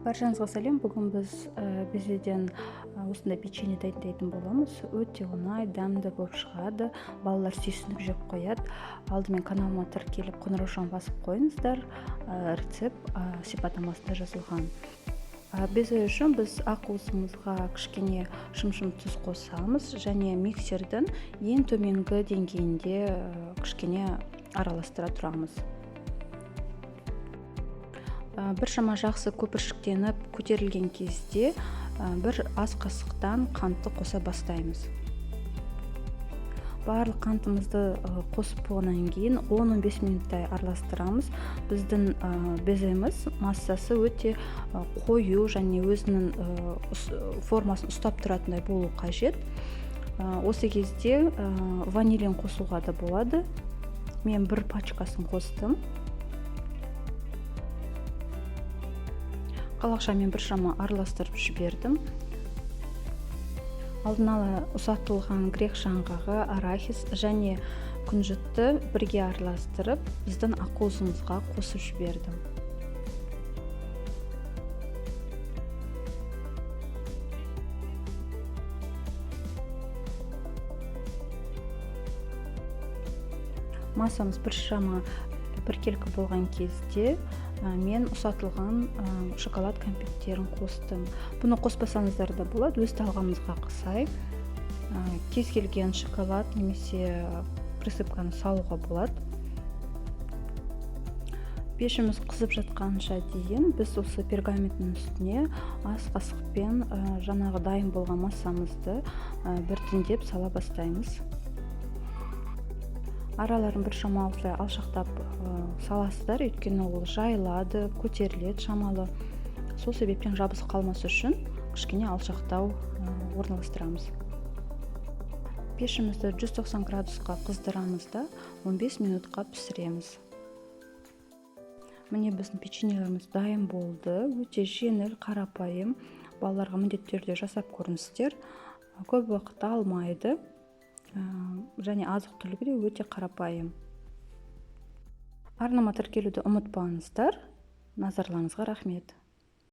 Баршаңызға сәлем. Бүгін біз безеден осындай печенье дайындайтын боламыз. Өте оңай, дәмді болып шығады. Балалар сүйсініп жеп қояды. Алдымен каналыма тіркеліп, қоңыраушаны басып қойыңыздар. Рецепт сипаттамасында жазылған. Безе үшін біз ақуызымызға кішкене шым-шым тұз қосамыз және миксердің ең төменгі деңгейінде кішкене араластыра тұрамыз. Біршама жақсы көпіршіктеніп көтерілген кезде бір ас қасықтан қантты қоса бастаймыз. Барлық қантымызды қосып болғаннан кейін 10-15 минуттай араластырамыз. Біздің беземіз массасы өте қою және өзінің формасын ұстап тұратындай болу қажет. Осы кезде ванилин қосуға да болады. Мен бір пачкасын қостым. Қалақшамен біршама араластырып жібердім. Алдын ала ұсатылған грек жаңғағы, арахис және күнжітті бірге араластырып, біздің ақуызымызға қосып жібердім. Массамыз біршама біркелкі болған кезде мен ұсатылған шоколад кәмпиттерін қостым. Бұны қоспасаңыздар да болады, өз талғамыңызға сай. Кез келген шоколад немесе присыпканы салуға болады. Пешіміз қызып жатқанша дейін біз осы пергаменттің үстіне ас қасықпен жаңағы дайын болған массамызды біртіндеп сала бастаймыз. Араларын біршама осылай алшақтап саласыздар, өйткені ол жайылады, көтеріледі шамалы. Сол себептен жабысып қалмас үшін кішкене алшақтау орналастырамыз. Пешімізді 190 градусқа қыздырамыз да 15 минутқа пісіреміз. Міне біздің печеньелеріміз дайын болды. Өте жеңіл, қарапайым. Балаларға міндетті түрде жасап көріңіздер. Көп уақыт алмайды. Және азық-түлігі де өте қарапайым. Арнама тіркелуді ұмытпаңыздар. Назарларыңызға рахмет.